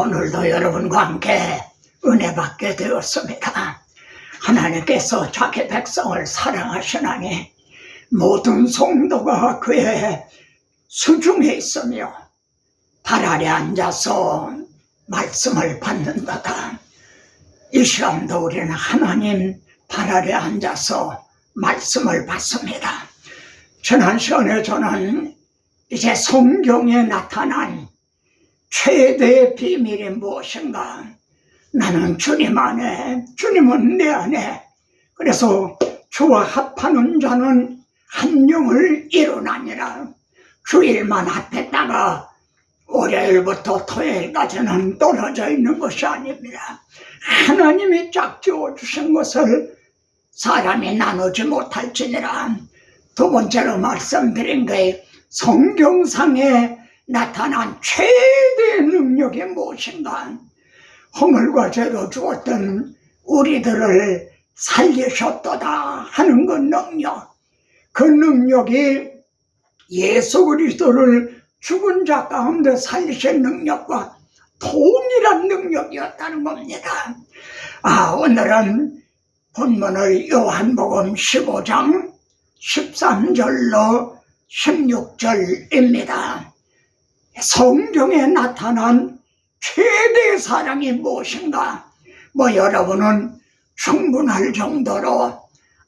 오늘도 여러분과 함께 은혜 받게 되었습니다. 하나님께서 자기 백성을 사랑하시나니 모든 성도가 그의 수중에 있으며 발 아래 앉아서 말씀을 받는다다. 이 시간도 우리는 하나님 발 아래 앉아서 말씀을 받습니다. 지난 시간에 저는 이제 성경에 나타난 최대의 비밀이 무엇인가? 나는 주님 안에, 주님은 내 안에. 그래서 주와 합하는 자는 한 영을 이루나니라. 주일만 합했다가 월요일부터 토요일까지는 떨어져 있는 것이 아닙니다. 하나님이 짝지어 주신 것을 사람이 나누지 못할지니라. 두 번째로 말씀드린 게 성경상에 나타난 최대의 능력이 무엇인가? 허물과 죄로 죽었던 우리들을 살리셨도다 하는 그 능력. 그 능력이 예수 그리스도를 죽은 자 가운데 살리신 능력과 동일한 능력이었다는 겁니다. 오늘은 본문을 요한복음 15장 13절로 16절입니다. 성경에 나타난 최대의 사랑이 무엇인가? 여러분은 충분할 정도로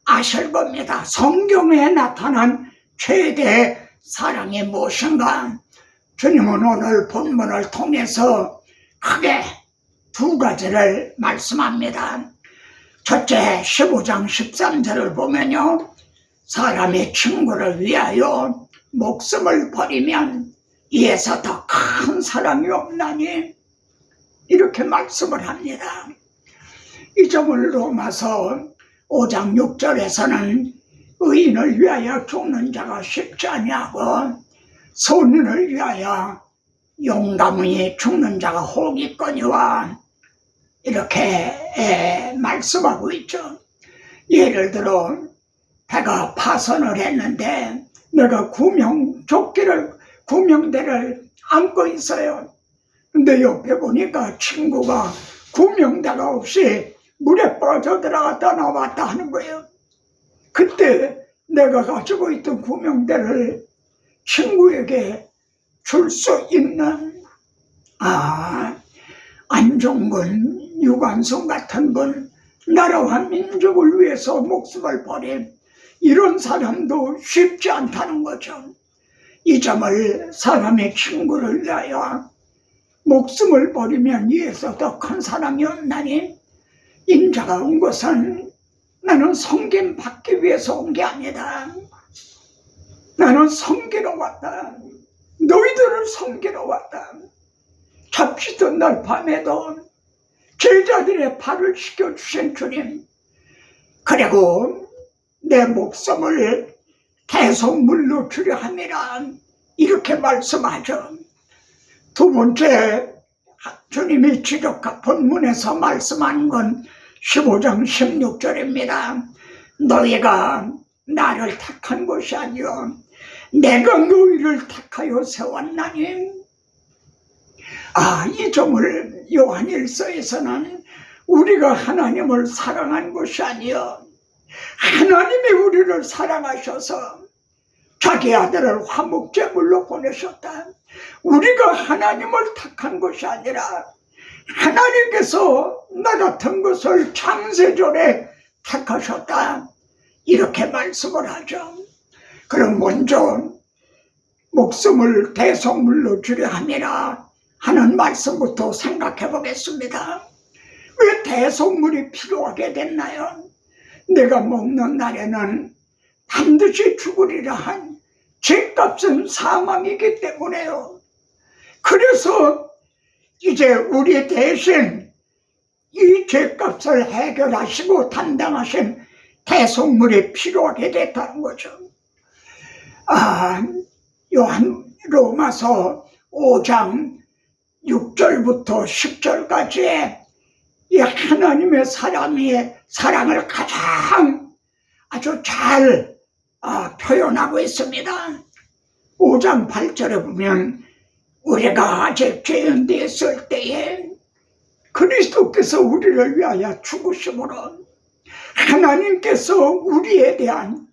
아실 겁니다. 성경에 나타난 최대의 사랑이 무엇인가? 주님은 오늘 본문을 통해서 크게 두 가지를 말씀합니다. 첫째 15장 13절을 보면요, 사람의 친구를 위하여 목숨을 버리면 이에서 더 큰 사랑이 없나니, 이렇게 말씀을 합니다. 이 점을 로마서 5장 6절에서는 의인을 위하여 죽는 자가 쉽지 아니하고 선인을 위하여 용감히 죽는 자가 혹있거니와, 이렇게 말씀하고 있죠. 예를 들어 배가 파선을 했는데 내가 구명대를 안고 있어요. 근데 옆에 보니까 친구가 구명대가 없이 물에 빠져 들어갔다 나왔다 하는 거예요. 그때 내가 가지고 있던 구명대를 친구에게 줄 수 있는, 안종근, 유관순 같은 분, 나라와 민족을 위해서 목숨을 버린 이런 사람도 쉽지 않다는 거죠. 이 점을 사람의 친구를 위하여 목숨을 버리면 이에서 더 큰 사람이 없나니, 인자가 온 것은 나는 섬김 받기 위해서 온 게 아니다. 나는 섬기러 왔다. 너희들을 섬기러 왔다. 잡히던 날 밤에도 제자들의 발을 씻겨주신 주님, 그리고 내 목숨을 계속 물로 주려 함이라, 이렇게 말씀하죠. 두 번째 주님이 지적한 본문에서 말씀한 건 15장 16절입니다. 너희가 나를 택한 것이 아니요 내가 너희를 택하여 세웠나니. 이 점을 요한일서에서는 우리가 하나님을 사랑한 것이 아니요 하나님이 우리를 사랑하셔서 자기 아들을 화목제물로 보내셨다. 우리가 하나님을 택한 것이 아니라 하나님께서 나 같은 것을 창세전에 택하셨다, 이렇게 말씀을 하죠. 그럼 먼저 목숨을 대속물로 주려 함이라 하는 말씀부터 생각해 보겠습니다. 왜 대속물이 필요하게 됐나요? 내가 먹는 날에는 반드시 죽으리라 한 죄값은 사망이기 때문에요. 그래서 이제 우리 대신 이 죄값을 해결하시고 담당하신 대속물이 필요하게 됐다는 거죠. 로마서 5장 6절부터 10절까지 이 하나님의 사랑을 가장 아주 잘 표현하고 있습니다. 5장 8절에 보면 우리가 아직 죄인되어 있을 때에 그리스도께서 우리를 위하여 죽으심으로 하나님께서 우리에 대한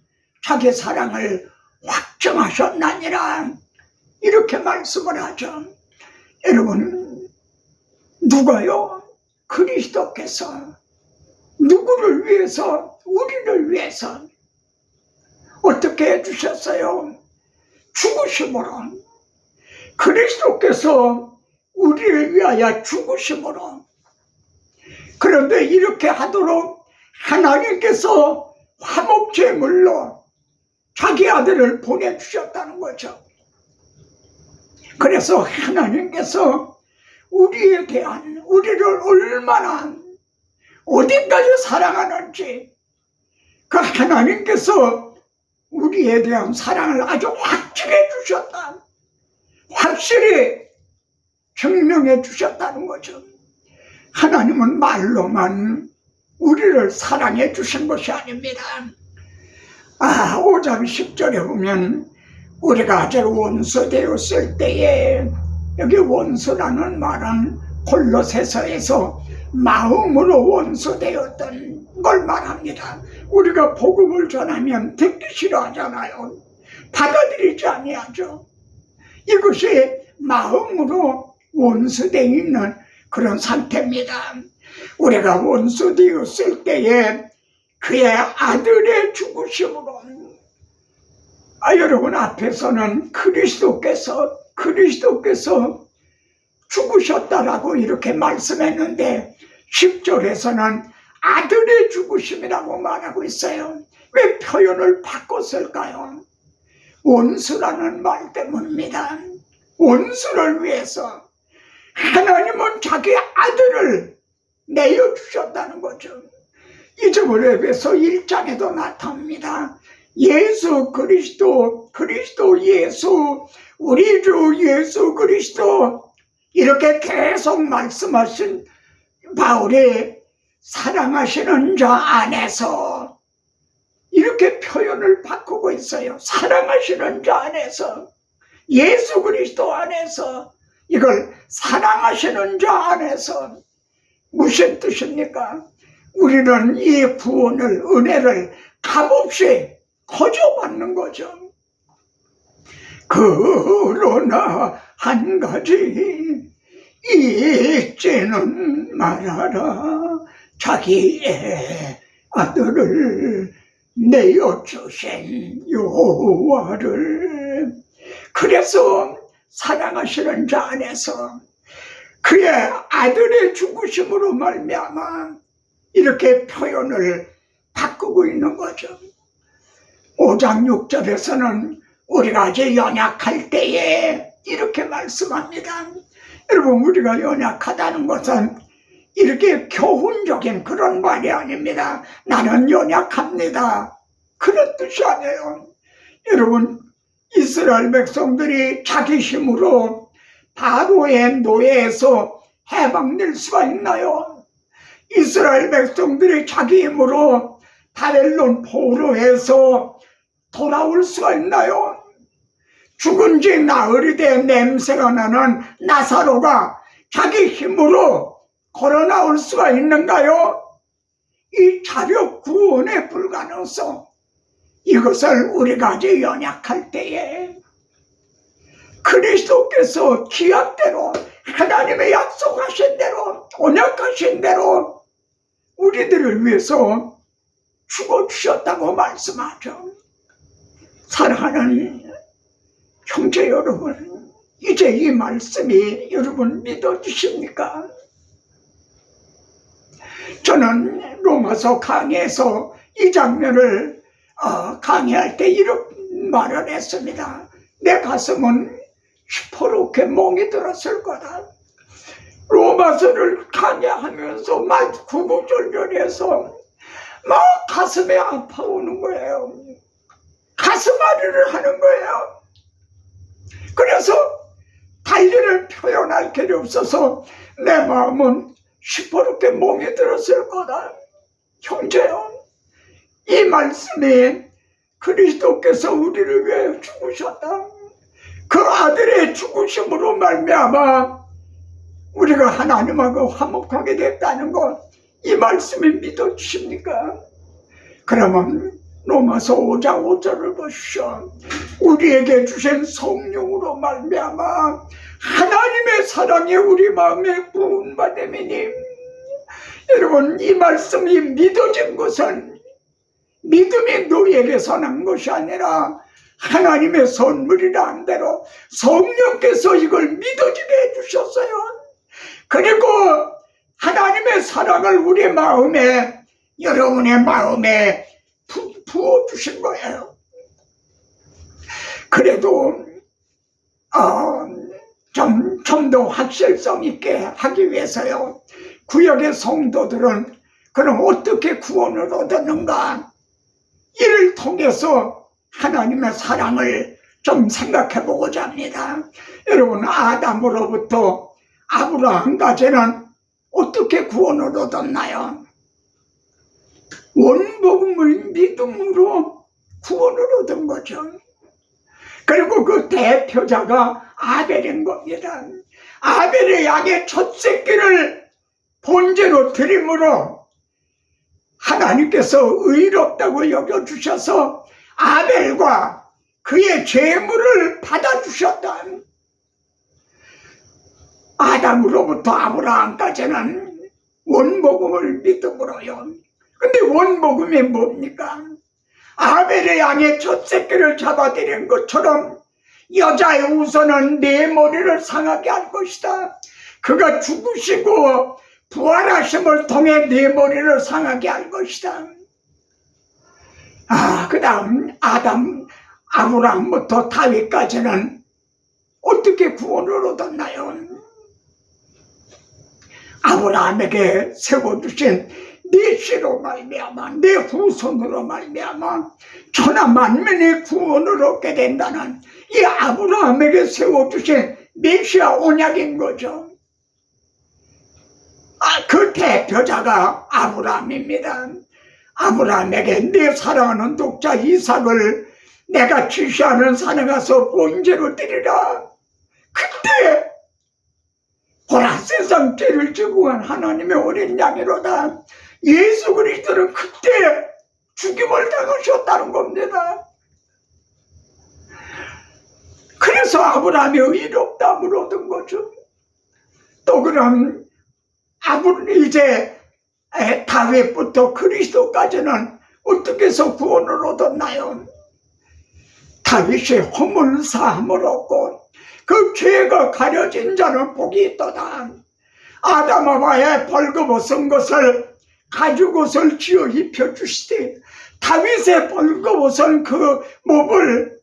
자기 사랑을 확정하셨나니라, 이렇게 말씀을 하죠. 여러분, 누가요? 그리스도께서 누구를 위해서, 우리를 위해서 어떻게 해주셨어요? 죽으심으로. 그리스도께서 우리를 위하여 죽으심으로. 그런데 이렇게 하도록 하나님께서 화목제물로 자기 아들을 보내주셨다는 거죠. 그래서 하나님께서 우리에 대한, 우리를 얼마나 어디까지 사랑하는지, 그 하나님께서 우리에 대한 사랑을 아주 확증해 주셨다, 확실히 증명해 주셨다는 거죠. 하나님은 말로만 우리를 사랑해 주신 것이 아닙니다. 5장 10절에 보면 우리가 아직 원수 되었을 때에, 여기 원수라는 말은 골로새서에서 마음으로 원수 되었던 걸 말합니다. 우리가 복음을 전하면 듣기 싫어하잖아요. 받아들이지 아니하죠. 이것이 마음으로 원수되어 있는 그런 상태입니다. 우리가 원수되었을 때에 그의 아들의 죽으심으로, 여러분 앞에서는 그리스도께서 죽으셨다라고 이렇게 말씀했는데 10절에서는 아들의 죽으심이라고 말하고 있어요. 왜 표현을 바꿨을까요? 원수라는 말 때문입니다. 원수를 위해서 하나님은 자기 아들을 내어주셨다는 거죠. 이 점을 에베소 1장에도 나타납니다. 예수 그리스도, 예수, 우리 주 예수 그리스도, 이렇게 계속 말씀하신 바울이 사랑하시는 자 안에서, 이렇게 표현을 바꾸고 있어요. 사랑하시는 자 안에서, 예수 그리스도 안에서, 이걸 사랑하시는 자 안에서. 무슨 뜻입니까? 우리는 이 구원을, 은혜를 값없이 거저받는 거죠. 그러나 한 가지 잊지는 말아라. 자기의 아들을 내어주신 여호와를. 그래서 사랑하시는 자 안에서 그의 아들의 죽으심으로 말미암아 이렇게 표현을 바꾸고 있는 거죠. 5장 6절에서는 우리가 아직 연약할 때에 이렇게 말씀합니다. 여러분, 우리가 연약하다는 것은 이렇게 교훈적인 그런 말이 아닙니다. 나는 연약합니다, 그런 뜻이 아니에요. 여러분, 이스라엘 백성들이 자기 힘으로 바로의 노예에서 해방될 수가 있나요? 이스라엘 백성들이 자기 힘으로 바벨론 포로에서 돌아올 수가 있나요? 죽은 지 나흘이되 냄새가 나는 나사로가 자기 힘으로 걸어 나올 수가 있는가요? 이 자력 구원의 불가능성, 이것을 우리가 아주 연약할 때에 그리스도께서 기약대로, 하나님의 약속하신 대로, 언약하신 대로 우리들을 위해서 죽어주셨다고 말씀하죠. 사랑하는 형제 여러분, 이제 이 말씀이 여러분 믿어주십니까? 저는 로마서 강의에서 이 장면을 강의할 때 이런 말을 했습니다. 내 가슴은 시퍼렇게 멍이 들었을 거다. 로마서를 강의하면서 막 구구절절해서 막 가슴에 아파오는 거예요. 가슴앓이를 하는 거예요. 그래서 달리를 표현할 길이 없어서 내 마음은 시퍼렇게 멍이 들었을 거다. 형제요, 이 말씀이 그리스도께서 우리를 위해 죽으셨다, 그 아들의 죽으심으로 말미암아 우리가 하나님하고 화목하게 됐다는 것, 이 말씀이 믿어지십니까? 그러면 로마서 5장 5절을 보시오. 우리에게 주신 성령으로 말미암아 하나님의 사랑이 우리 마음에 부음받음이니, 여러분, 이 말씀이 믿어진 것은 믿음이 너희에게서 난 것이 아니라 하나님의 선물이라는 대로 성령께서 이걸 믿어지게 해주셨어요. 그리고 하나님의 사랑을 우리 마음에, 여러분의 마음에 부어주신 거예요. 그래도 좀 더 확실성 있게 하기 위해서요, 구약의 성도들은 그럼 어떻게 구원을 얻었는가, 이를 통해서 하나님의 사랑을 좀 생각해 보고자 합니다. 여러분, 아담으로부터 아브라함까지는 어떻게 구원을 얻었나요? 원복음을 믿음으로 구원을 얻은 거죠. 그리고 그 대표자가 아벨인 겁니다. 아벨의 양의 첫 새끼를 번제로 드림으로 하나님께서 의롭다고 여겨주셔서 아벨과 그의 제물을 받아주셨다. 아담으로부터 아브라함까지는 원복음을 믿음으로요. 근데 원복음이 뭡니까? 아벨의 양의 첫 새끼를 잡아들인 것처럼 여자의 우선은 내 머리를 상하게 할 것이다. 그가 죽으시고 부활하심을 통해 내 머리를 상하게 할 것이다. 그 다음 아브라함부터 다윗까지는 어떻게 구원을 얻었나요? 아브라함에게 세워주신 네 씨로 말미암아, 내 후손으로 말미암아 천하 만민의 구원을 얻게 된다는 이 아브라함에게 세워주신 메시아 언약인 거죠. 그 대표자가 아브라함입니다. 아브라함에게 내 사랑하는 독자 이삭을 내가 지시하는 산에 가서 번제로 드리라. 그때 보라, 세상 죄를 지고 간 하나님의 어린 양이로다. 예수 그리스도는 그때 죽임을 당하셨다는 겁니다. 그래서 아브라함이 의롭다함을 얻은 거죠. 또 그럼 이제 다윗부터 그리스도까지는 어떻게 해서 구원을 얻었나요? 다윗이 허물 사함을 얻고 그 죄가 가려진 자는 복이 있도다. 아담아와의 벌거벗은 것을 가죽옷을 지어 입혀주시되 다윗의 벌거벗은 그 몸을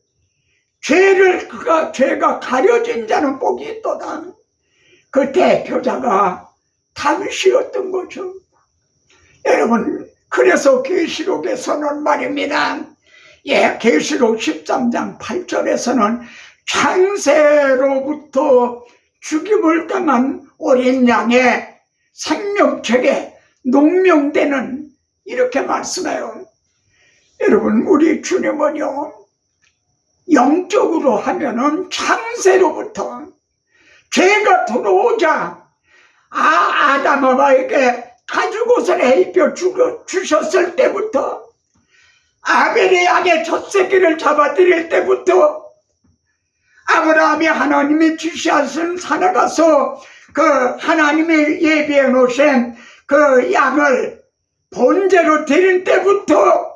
죄가 가려진 자는 복이 있도다. 그 대표자가 다윗이었던 거죠. 여러분, 그래서 계시록에서는 말입니다. 계시록 13장 8절에서는 창세로부터 죽임을 당한 어린 양의 생명책에 농명되는, 이렇게 말씀해요. 여러분, 우리 주님은요, 영적으로 하면은 창세로부터 죄가 들어오자 아담아와에게 가죽옷을 입혀 주셨을 때부터, 아벨의 양의 첫 새끼를 잡아드릴 때부터 아브라함이 하나님이 지시하신 산에 가서 그 하나님이 예비해 놓으신 그 양을 번제로 드릴 때부터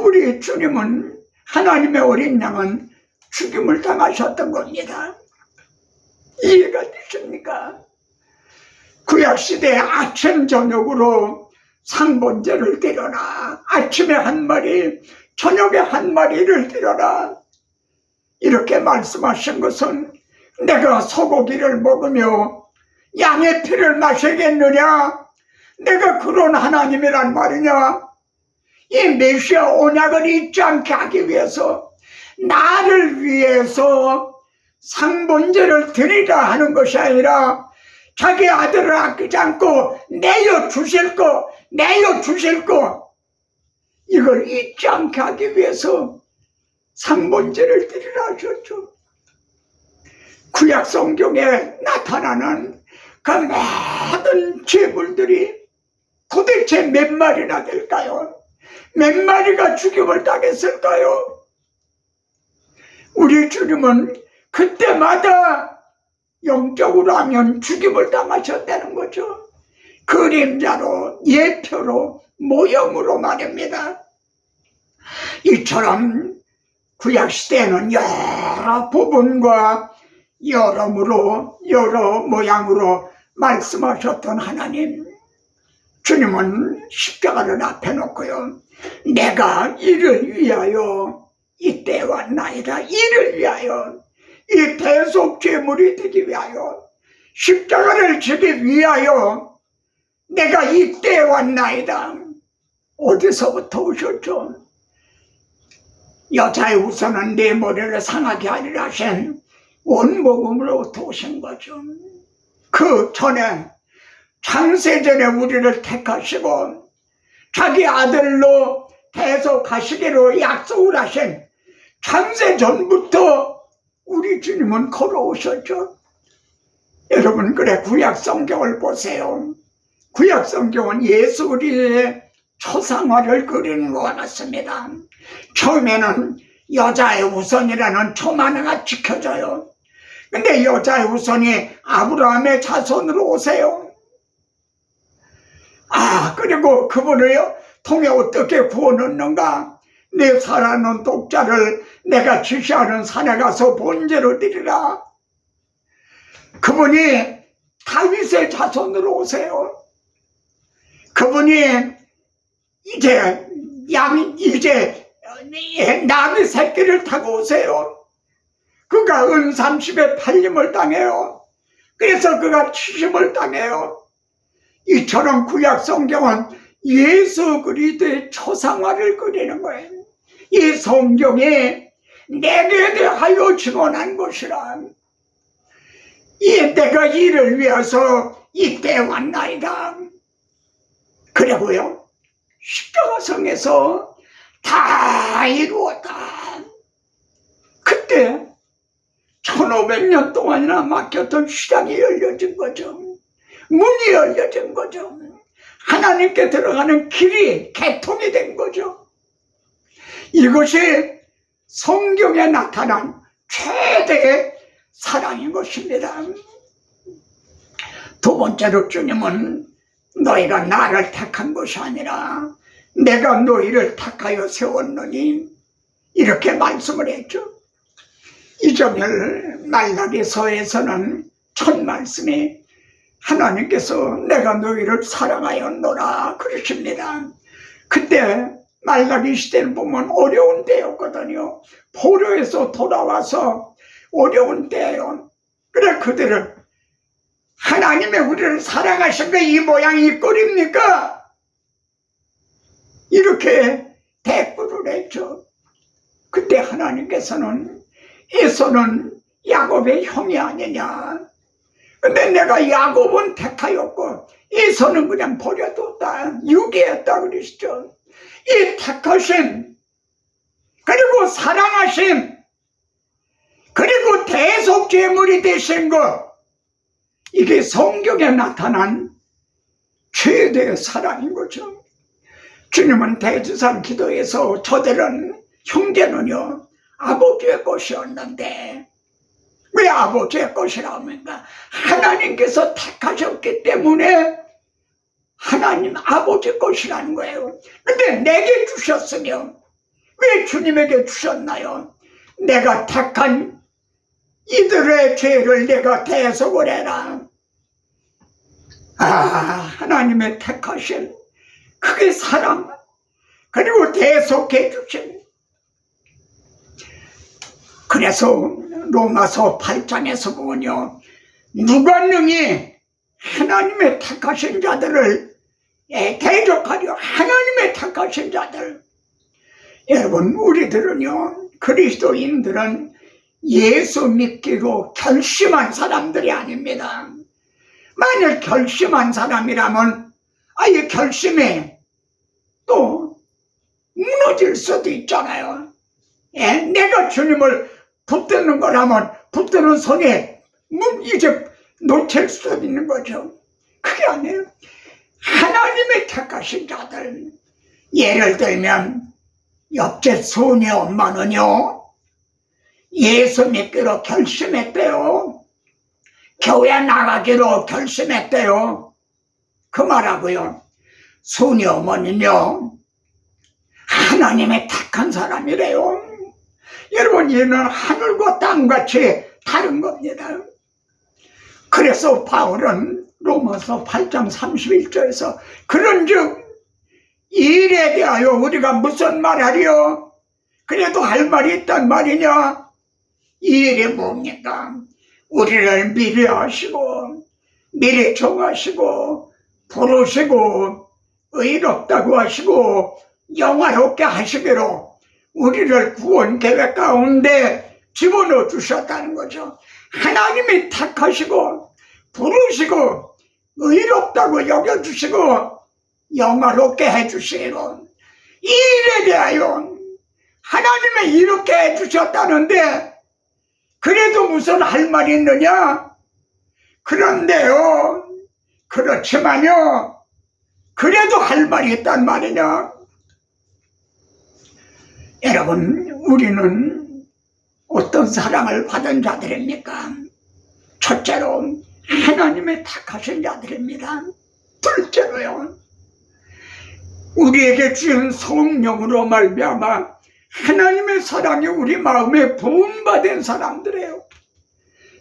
우리 주님은, 하나님의 어린 양은 죽임을 당하셨던 겁니다. 이해가 되십니까? 구약시대에 아침 저녁으로 상번제를 드려라. 아침에 한 마리, 저녁에 한 마리를 드려라. 이렇게 말씀하신 것은 내가 소고기를 먹으며 양의 피를 마시겠느냐? 내가 그런 하나님이란 말이냐? 이 메시아 언약을 잊지 않게 하기 위해서, 나를 위해서 상번제를 드리라 하는 것이 아니라 자기 아들을 아끼지 않고 내어 주실 거, 이걸 잊지 않게 하기 위해서 상번제를 드리라 하셨죠. 구약 성경에 나타나는 그 모든 제물들이 도대체 몇 마리나 될까요? 몇 마리가 죽임을 당했을까요? 우리 주님은 그때마다 영적으로 하면 죽임을 당하셨다는 거죠. 그림자로, 예표로, 모형으로 말입니다. 이처럼 구약시대에는 여러 부분과 여러 모양으로 말씀하셨던 하나님, 주님은 십자가를 앞에 놓고요, 내가 이를 위하여 이때 왔나이다. 이를 위하여, 이 대속 제물이 되기 위하여, 십자가를 지기 위하여 내가 이때 왔나이다. 어디서부터 오셨죠? 여자의 우선은 내 머리를 상하게 하리라 하신 원복음으로부터 오신 거죠. 그 전에 창세전에 우리를 택하시고 자기 아들로 대속하시기로 약속을 하신 창세전부터 우리 주님은 걸어오셨죠. 여러분, 그래 구약 성경을 보세요. 구약 성경은 예수 그리스도의 초상화를 그리는 것과 같습니다. 처음에는 여자의 우선이라는 초만 하나 지켜져요. 근데 여자의 우선이 아브라함의 자손으로 오세요. 그리고 그분을 통해 어떻게 구워 넣는가? 내 살아있는 독자를 내가 지시하는 산에 가서 번제로 드리라. 그분이 다윗의 자손으로 오세요. 그분이 이제 나귀 새끼를 타고 오세요. 그가 은 30에 팔림을 당해요. 그래서 그가 치심을 당해요. 이처럼 구약 성경은 예수 그리스도의 초상화를 그리는 거예요. 이 성경이 내게 대하여 증언한 것이라. 내가 이를 위해서 이때 왔나이다. 그리고요, 십자가성에서 다 이루었다. 그때 1500년 동안이나 막혔던 시장이 열려진 거죠. 문이 열려진 거죠. 하나님께 들어가는 길이 개통이 된 거죠. 이것이 성경에 나타난 최대의 사랑인 것입니다. 두 번째로 주님은 너희가 나를 택한 것이 아니라 내가 너희를 택하여 세웠느니 이렇게 말씀을 했죠. 이정열 말라기서에서는 첫 말씀이 하나님께서 내가 너희를 사랑하였노라 그러십니다. 그때 말라기 시대를 보면 어려운 때였거든요. 포로에서 돌아와서 어려운 때예요. 그래 그들을 하나님의 우리를 사랑하신 게 이 모양이 이 꼴입니까? 이렇게 대꾸를 했죠. 그때 하나님께서는 에서는 야곱의 형이 아니냐. 근데 내가 야곱은 택하였고 에서는 그냥 버려뒀다. 유기했다 그러시죠. 이 택하심, 그리고 사랑하심, 그리고 대속 제물이 되신 것, 이게 성경에 나타난 최대의 사랑인 거죠. 주님은 대지상 기도에서 저들은 형제는요 아버지의 것이었는데 왜 아버지의 것이라고 합니까? 하나님께서 택하셨기 때문에 하나님 아버지 것이라는 거예요. 근데 내게 주셨으면 왜 주님에게 주셨나요? 내가 택한 이들의 죄를 내가 대속을 해라. 하나님의 택하신 그게 사랑, 그리고 대속해 주신. 그래서 로마서 8장에서 보면요, 누가 능히 하나님의 택하신 자들을 대적하려. 하나님의 택하신 자들. 여러분, 우리들은요, 그리스도인들은 예수 믿기로 결심한 사람들이 아닙니다. 만약 결심한 사람이라면 이 결심이 또 무너질 수도 있잖아요. 내가 주님을 붙드는 거라면 붙드는 손에 이제 놓칠 수도 있는 거죠. 그게 아니에요. 하나님의 택하신 자들, 예를 들면 옆집 손이 엄마는요 예수 믿기로 결심했대요. 교회 나가기로 결심했대요. 그 말하고요, 순이 어머니는요 하나님의 택한 사람이래요. 여러분, 얘는 하늘과 땅같이 다른 겁니다. 그래서 바울은 로마서 8장 31절에서 그런즉 이 일에 대하여 우리가 무슨 말하리요? 그래도 할 말이 있단 말이냐? 이 일이 뭡니까? 우리를 미리 아시고 미리 정하시고 부르시고 의롭다고 하시고 영화롭게 하시기로 우리를 구원 계획 가운데 집어넣어 주셨다는 거죠. 하나님이 택하시고 부르시고 의롭다고 여겨주시고 영화롭게 해주시기로, 이 일에 대하여 하나님이 이렇게 해주셨다는데 그래도 무슨 할 말이 있느냐? 그런데요, 그렇지만요 그래도 할 말이 있단 말이냐? 여러분, 우리는 어떤 사랑을 받은 자들입니까? 첫째로 하나님의 택하신 자들입니다. 둘째로요, 우리에게 주신 성령으로 말미암아 하나님의 사랑이 우리 마음에 부음받은 사람들이에요.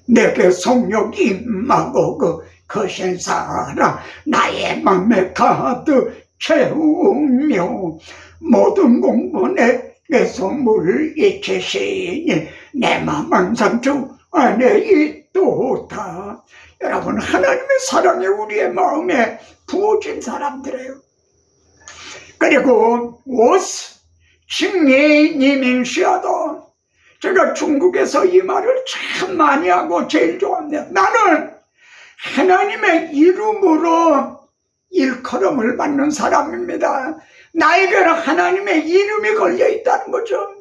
내게 성령이 임하고 거신 사랑 나의 마음에 가득 채우며 모든 공분에 내서 물리치시니 내 마음 항상 주 안에 있도다. 여러분, 하나님의 사랑이 우리의 마음에 부어진 사람들이에요. 그리고 칭리니민시아도, 제가 중국에서 이 말을 참 많이 하고 제일 좋아합니다. 나는 하나님의 이름으로 일컬음을 받는 사람입니다. 나에게는 하나님의 이름이 걸려 있다는 거죠.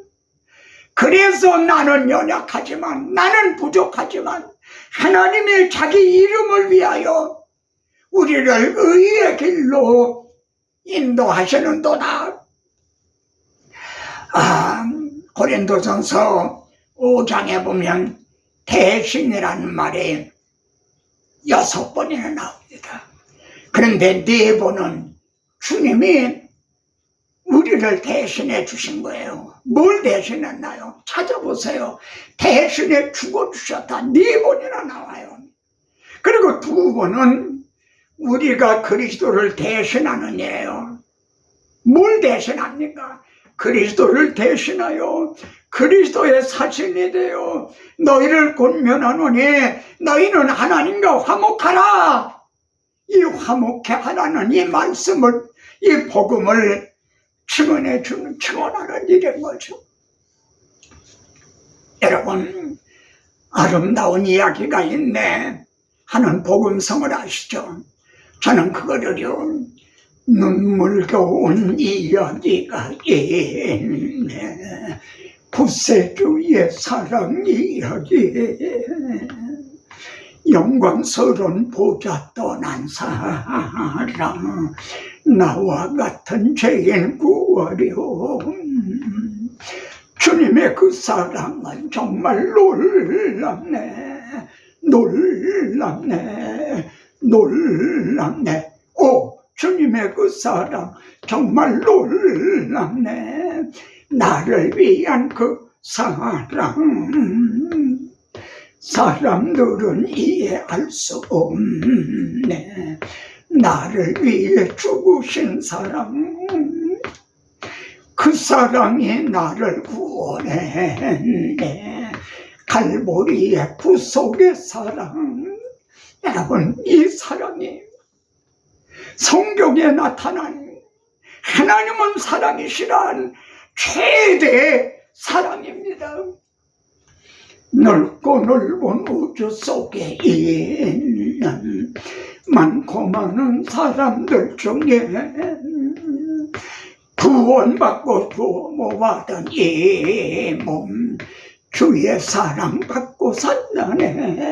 그래서 나는 연약하지만, 나는 부족하지만 하나님의 자기 이름을 위하여 우리를 의의 길로 인도하시는도다. 고린도전서 5장에 보면 대신이라는 말이 6번이나 나옵니다. 그런데 4번은 주님이 우리를 대신해 주신 거예요. 뭘 대신했나요? 찾아보세요. 대신해 죽어주셨다. 4번이나 나와요. 그리고 2번은 우리가 그리스도를 대신하는 예요. 뭘 대신합니까? 그리스도를 대신하여 그리스도의 사신이 되어 너희를 권면하노니 너희는 하나님과 화목하라. 이 화목해 하라는 이 말씀을, 이 복음을 증언해 주는, 증언하는 일인 거죠. 여러분, 아름다운 이야기가 있네 하는 복음성을 아시죠? 저는 그거를요, 눈물겨운 이야기가 있네. 구세주의 사랑 이야기. 영광스러운 보좌 떠난 사랑, 나와 같은 죄인 구하려. 주님의 그 사랑은 정말 놀랍네. 놀랍네. 놀랍네. 오, 주님의 그 사랑 정말 놀랍네. 나를 위한 그 사랑, 사람들은 이해할 수 없네. 나를 위해 죽으신 사랑, 그 사랑이 나를 구원했네. 갈보리의 구속의 사랑. 여러분, 이 사랑이 성경에 나타난 하나님은 사랑이시란 최대의 사랑입니다. 넓고 넓은 우주 속에 있는 많고 많은 사람들 중에 구원받고 부모받은 이 몸 주의 사랑받고 산다네.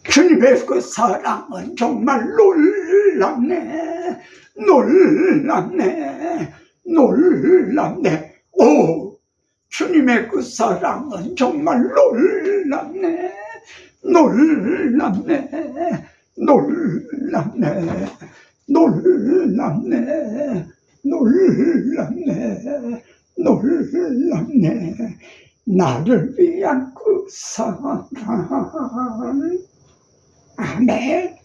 주님의 그 사랑은 정말 놀랍네. 놀랍네. 놀랍네. 오, 주님의 그 사랑은 정말 놀랍네. 놀랍네. 놀랍네. 놀랍네. 놀랍네. 놀랍네. 나를 위한 그 사랑. 아멘.